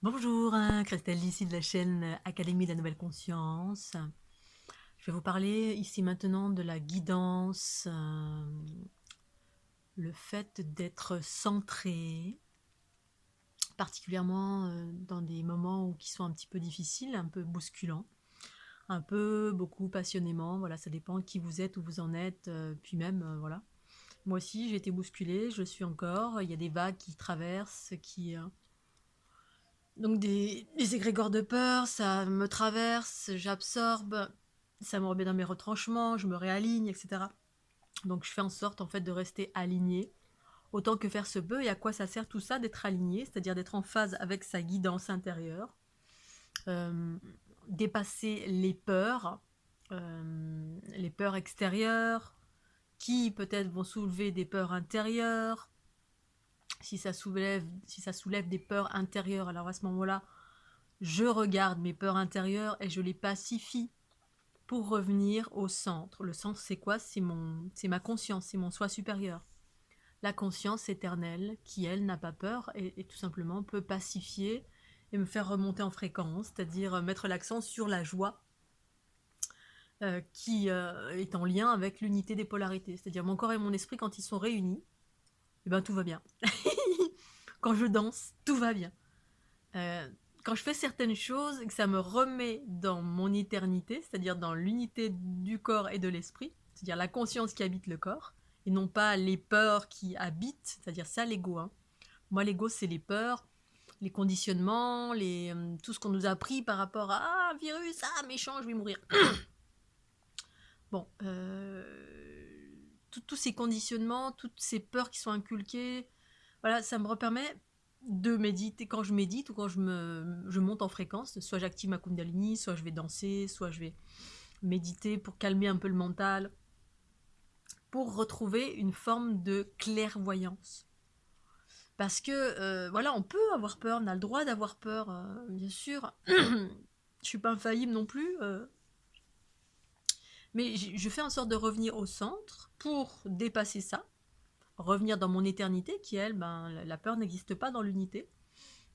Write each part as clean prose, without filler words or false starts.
Bonjour, Christelle ici de la chaîne Académie de la Nouvelle Conscience. Je vais vous parler ici maintenant de la guidance, le fait d'être centré, particulièrement dans des moments qui sont un petit peu difficiles, un peu bousculants, un peu beaucoup passionnément. Voilà, ça dépend de qui vous êtes, où vous en êtes, puis même, voilà. Moi aussi, j'ai été bousculée, je le suis encore. Il y a des vagues qui traversent, donc des égrégores de peur, ça me traverse, j'absorbe, ça me remet dans mes retranchements, je me réaligne, etc. Donc je fais en sorte en fait de rester aligné autant que faire se peut. Et à quoi ça sert tout ça d'être aligné, c'est-à-dire d'être en phase avec sa guidance intérieure, euh, dépasser les peurs extérieures, qui peut-être vont soulever des peurs intérieures. Si ça soulève des peurs intérieures, alors à ce moment-là, je regarde mes peurs intérieures et je les pacifie pour revenir au centre. Le centre, c'est quoi? C'est ma conscience, c'est mon soi supérieur. La conscience éternelle qui, elle, n'a pas peur et tout simplement peut pacifier et me faire remonter en fréquence, c'est-à-dire mettre l'accent sur la joie qui est en lien avec l'unité des polarités. C'est-à-dire mon corps et mon esprit, quand ils sont réunis, eh ben, tout va bien. Quand je danse, tout va bien. Euh, Quand je fais certaines choses et que ça me remet dans mon éternité, c'est-à-dire dans l'unité du corps et de l'esprit, c'est-à-dire la conscience qui habite le corps, et non pas les peurs qui habitent, c'est-à-dire ça l'ego. Hein. Moi l'ego c'est les peurs, les conditionnements, tout ce qu'on nous a appris par rapport à ah, virus, ah méchant, je vais mourir. Bon, tous ces conditionnements, toutes ces peurs qui sont inculquées, voilà, ça me permet de méditer quand je médite ou quand je monte en fréquence. Soit j'active ma Kundalini, soit je vais danser, soit je vais méditer pour calmer un peu le mental, pour retrouver une forme de clairvoyance. Parce que, voilà, on peut avoir peur, on a le droit d'avoir peur, bien sûr. Je suis pas infaillible non plus, mais je fais en sorte de revenir au centre pour dépasser ça, revenir dans mon éternité qui, elle, ben, la peur n'existe pas dans l'unité.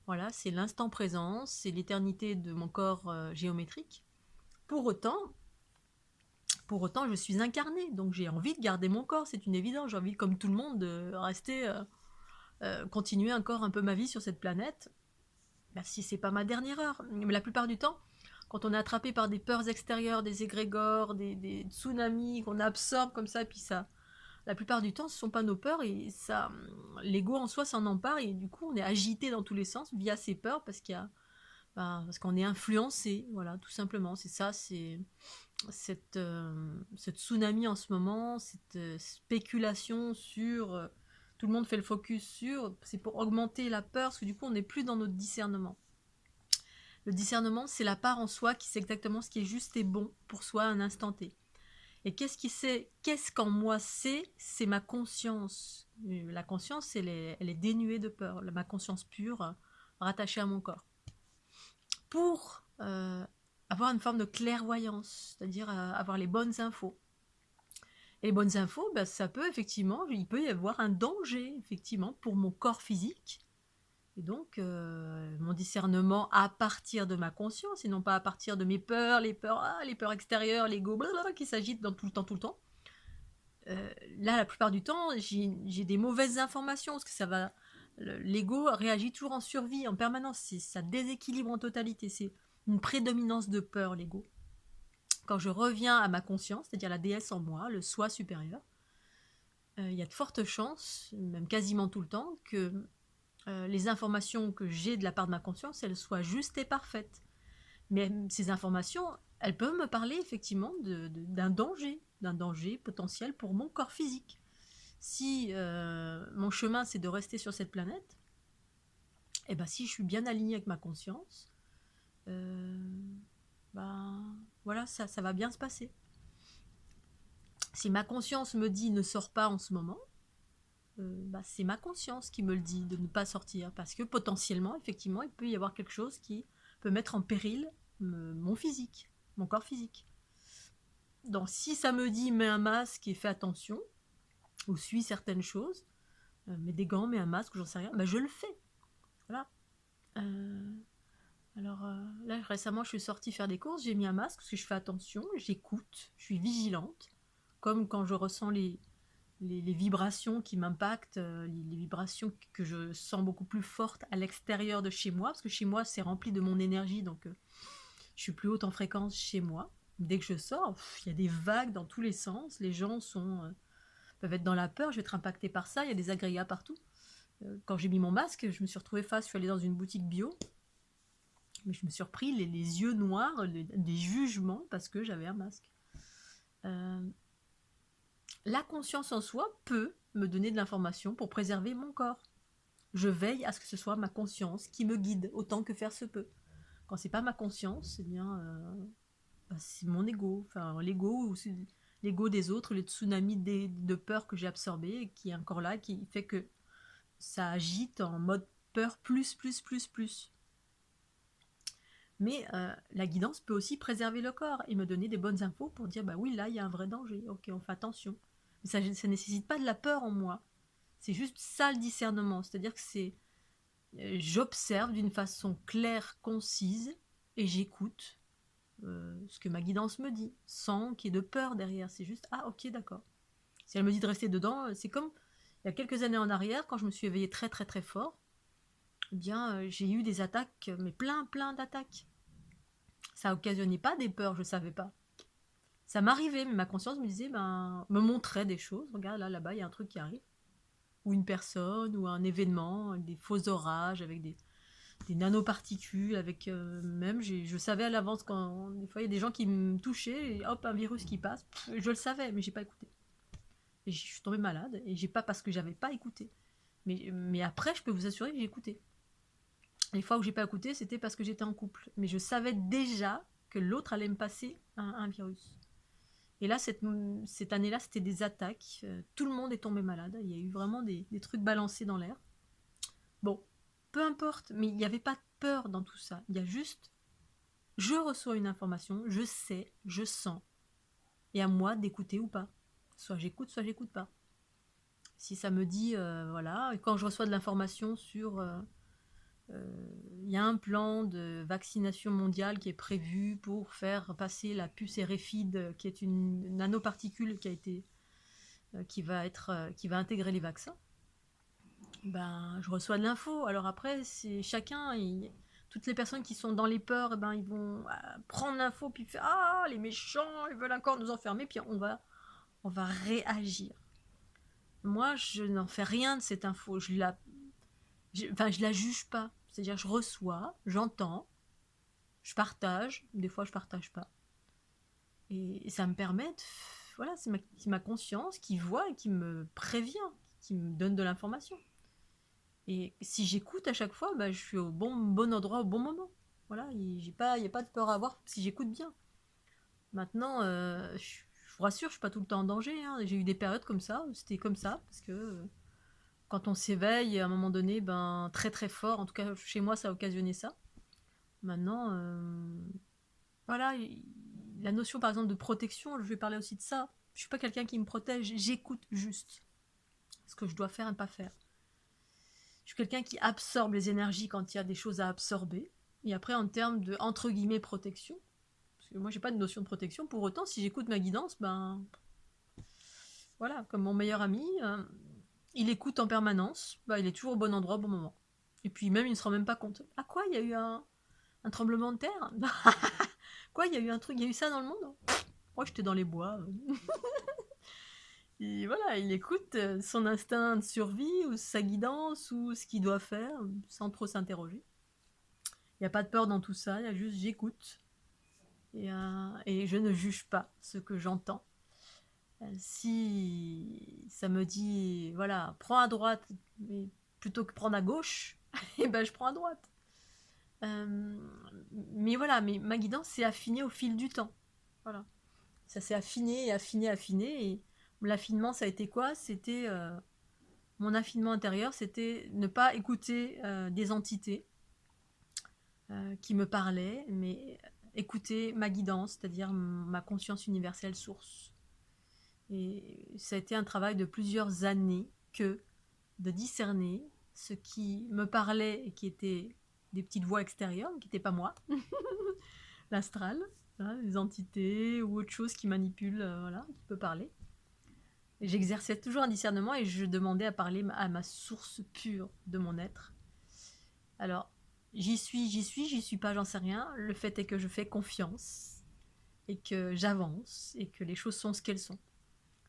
Voilà, c'est l'instant présent, c'est l'éternité de mon corps géométrique. Pour autant, pour autant, je suis incarnée, donc j'ai envie de garder mon corps, c'est une évidence. J'ai envie, comme tout le monde, de rester, continuer encore un peu ma vie sur cette planète, même si c'est pas ma dernière heure. Mais la plupart du temps, quand on est attrapé par des peurs extérieures, des égrégores, des tsunamis qu'on absorbe comme ça, puis ça, la plupart du temps, ce sont pas nos peurs et ça, l'ego en soi s'en empare et du coup, on est agité dans tous les sens via ces peurs parce qu'on est influencé, voilà, tout simplement. C'est ça, c'est ce tsunami en ce moment, cette spéculation sur. Tout le monde fait le focus sur. C'est pour augmenter la peur, parce que du coup, on n'est plus dans notre discernement. Le discernement, c'est la part en soi qui sait exactement ce qui est juste et bon pour soi à un instant T. Et qu'est-ce qu'en moi c'est ma conscience. La conscience, elle est dénuée de peur. Ma conscience pure, rattachée à mon corps. Pour avoir une forme de clairvoyance, c'est-à-dire avoir les bonnes infos. Et les bonnes infos, ben, ça peut effectivement, il peut y avoir un danger, effectivement, pour mon corps physique. Et donc, mon discernement à partir de ma conscience, et non pas à partir de mes peurs, les peurs extérieures, l'ego, qui s'agitent dans tout le temps. Là, la plupart du temps, j'ai des mauvaises informations, parce que ça va. L'ego réagit toujours en survie, en permanence. Ça déséquilibre en totalité. C'est une prédominance de peur, l'ego. Quand je reviens à ma conscience, c'est-à-dire la déesse en moi, le soi supérieur, il y a de fortes chances, même quasiment tout le temps, que les informations que j'ai de la part de ma conscience, elles soient justes et parfaites. Mais ces informations, elles peuvent me parler effectivement d'un danger potentiel pour mon corps physique. Si mon chemin c'est de rester sur cette planète, et ben si je suis bien alignée avec ma conscience, euh, ben voilà, ça va bien se passer. Si ma conscience me dit ne sors pas en ce moment, bah, c'est ma conscience qui me le dit de ne pas sortir parce que potentiellement, effectivement, il peut y avoir quelque chose qui peut mettre en péril mon physique, mon corps physique. Donc si ça me dit mets un masque et fais attention, ou suis certaines choses, mets des gants, mets un masque, j'en sais rien, bah, je le fais. Voilà. Euh, récemment, je suis sortie faire des courses, j'ai mis un masque parce que je fais attention, j'écoute, je suis vigilante. Comme quand je ressens les vibrations qui m'impactent, les vibrations que je sens beaucoup plus fortes à l'extérieur de chez moi, parce que chez moi, c'est rempli de mon énergie, donc je suis plus haute en fréquence chez moi. Dès que je sors, il y a des vagues dans tous les sens, les gens peuvent être dans la peur, je vais être impactée par ça, il y a des agrégats partout. Quand j'ai mis mon masque, je me suis retrouvée face, je suis allée dans une boutique bio, mais je me suis repris les yeux noirs, des jugements parce que j'avais un masque. La conscience en soi peut me donner de l'information pour préserver mon corps. Je veille à ce que ce soit ma conscience qui me guide autant que faire se peut. Quand c'est pas ma conscience, eh bien, c'est mon ego, enfin l'ego ou c'est l'ego des autres, le tsunami de peur que j'ai absorbé, qui est encore là, qui fait que ça agite en mode peur plus, plus, plus, plus. Mais la guidance peut aussi préserver le corps et me donner des bonnes infos pour dire, bah oui, là, il y a un vrai danger, ok, on fait attention. Mais ça ne nécessite pas de la peur en moi. C'est juste ça le discernement, c'est-à-dire que j'observe d'une façon claire, concise, et j'écoute ce que ma guidance me dit, sans qu'il y ait de peur derrière. C'est juste, ah ok, d'accord. Si elle me dit de rester dedans, c'est comme il y a quelques années en arrière, quand je me suis éveillée très très très fort, eh bien, j'ai eu des attaques, mais plein d'attaques. Ça occasionnait pas des peurs, je savais pas. Ça m'arrivait, mais ma conscience me disait, me montrait des choses. Regarde, là-bas, il y a un truc qui arrive. Ou une personne, ou un événement, avec des faux orages, avec des nanoparticules, avec même, je savais à l'avance quand des fois il y a des gens qui me touchaient, et hop, un virus qui passe. Je le savais, mais j'ai pas écouté. Et je suis tombée malade, et j'ai pas parce que j'avais pas écouté. Mais après, je peux vous assurer que j'ai écouté. Les fois où j'ai pas écouté, c'était parce que j'étais en couple. Mais je savais déjà que l'autre allait me passer un virus. Et là, cette année-là, c'était des attaques. Tout le monde est tombé malade. Il y a eu vraiment des trucs balancés dans l'air. Bon, peu importe, mais il n'y avait pas de peur dans tout ça. Il y a juste, je reçois une information, je sais, je sens. Et à moi d'écouter ou pas. Soit j'écoute pas. Si ça me dit, voilà, et quand je reçois de l'information sur il y a un plan de vaccination mondiale qui est prévu pour faire passer la puce RFID, qui est une nanoparticule qui va intégrer les vaccins. Ben, je reçois de l'info. Alors après, c'est toutes les personnes qui sont dans les peurs, ils vont prendre l'info puis faire ah les méchants, ils veulent encore nous enfermer, puis on va réagir. Moi, je n'en fais rien de cette info. Je la juge pas. C'est-à-dire, je reçois, j'entends, je partage. Des fois, je partage pas. Et ça me permet voilà, c'est ma conscience qui voit et qui me prévient, qui me donne de l'information. Et si j'écoute à chaque fois, je suis au bon endroit au bon moment. Voilà, il n'y a pas de peur à avoir si j'écoute bien. Maintenant, je vous rassure, je suis pas tout le temps en danger. Hein. J'ai eu des périodes comme ça, c'était comme ça, parce que quand on s'éveille, à un moment donné, très très fort, en tout cas chez moi, ça a occasionné ça. Maintenant, voilà, la notion par exemple de protection, je vais parler aussi de ça. Je suis pas quelqu'un qui me protège, j'écoute juste ce que je dois faire et ne pas faire. Je suis quelqu'un qui absorbe les énergies quand il y a des choses à absorber. Et après, en termes de, entre guillemets, protection, parce que moi, j'ai pas de notion de protection, pour autant, si j'écoute ma guidance, voilà, comme mon meilleur ami, il écoute en permanence, il est toujours au bon endroit, au bon moment. Et puis même, il ne se rend même pas compte. Ah quoi, il y a eu un tremblement de terre. Quoi, il y a eu un truc, il y a eu ça dans le monde. Moi, j'étais dans les bois. Et voilà, il écoute son instinct de survie ou sa guidance ou ce qu'il doit faire sans trop s'interroger. Il n'y a pas de peur dans tout ça, il y a juste j'écoute. Et je ne juge pas ce que j'entends. Si ça me dit, voilà, prends à droite, mais plutôt que prendre à gauche, et je prends à droite. Mais voilà, ma guidance s'est affinée au fil du temps. Voilà. Ça s'est affiné, et l'affinement, ça a été quoi? C'était mon affinement intérieur, c'était ne pas écouter des entités qui me parlaient, mais écouter ma guidance, c'est-à-dire ma conscience universelle source. Et ça a été un travail de plusieurs années de discerner ce qui me parlait et qui était des petites voix extérieures qui n'étaient pas moi, l'astral, hein, les entités ou autre chose qui manipule, voilà, qui peut parler. Et j'exerçais toujours un discernement et je demandais à parler à ma source pure de mon être. Alors, j'y suis pas, j'en sais rien. Le fait est que je fais confiance et que j'avance et que les choses sont ce qu'elles sont.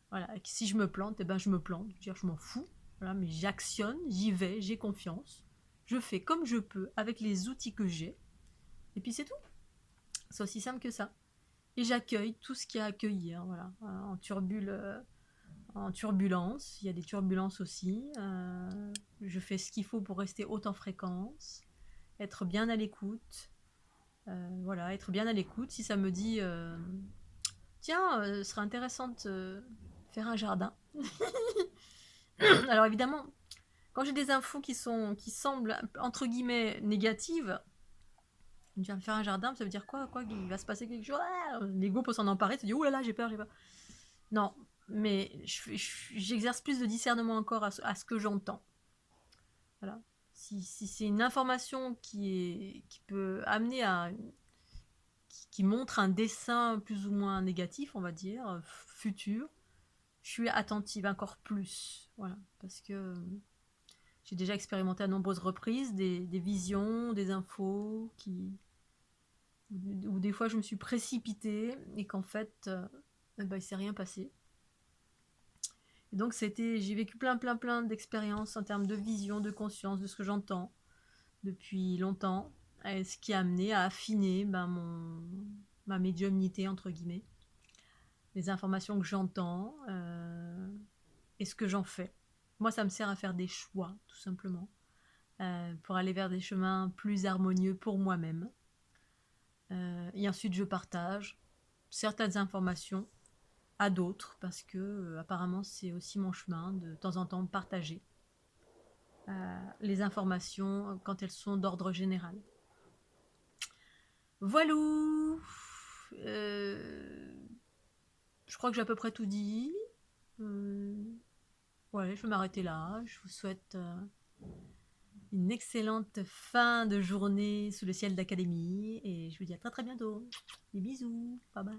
Voilà, et que si je me plante, eh ben je me plante, je m'en fous. Voilà, mais j'actionne, j'y vais, j'ai confiance. Je fais comme je peux avec les outils que j'ai. Et puis c'est tout. C'est aussi simple que ça. Et j'accueille tout ce qu'il y a à accueillir. Voilà. En turbulence, il y a des turbulences aussi. Je fais ce qu'il faut pour rester haute en fréquence, être bien à l'écoute. Voilà, être bien à l'écoute. Si ça me dit, tiens, ce serait intéressant de faire un jardin. Alors évidemment, quand j'ai des infos qui semblent entre guillemets négatives, je viens de faire un jardin, ça veut dire quoi il va se passer quelque chose. L'ego peut s'en emparer, se dit oh là là, j'ai peur. Non, mais j'exerce plus de discernement encore à ce que j'entends. Voilà. Si c'est une information qui peut amener à qui montre un dessin plus ou moins négatif, on va dire, futur, je suis attentive encore plus. Voilà, parce que j'ai déjà expérimenté à nombreuses reprises des visions, des infos où des fois je me suis précipitée et qu'en fait, il ne s'est rien passé. Et donc j'ai vécu plein d'expériences en termes de vision, de conscience, de ce que j'entends depuis longtemps, et ce qui a amené à affiner ma médiumnité, entre guillemets, les informations que j'entends et ce que j'en fais. Moi, ça me sert à faire des choix, tout simplement, pour aller vers des chemins plus harmonieux pour moi-même. Et ensuite, je partage certaines informations à d'autres, parce que apparemment, c'est aussi mon chemin de temps en temps partager les informations quand elles sont d'ordre général. Voilou. Je crois que j'ai à peu près tout dit. Ouais, je vais m'arrêter là. Je vous souhaite une excellente fin de journée sous le ciel d'académie et je vous dis à très très bientôt. Des bisous. Bye bye.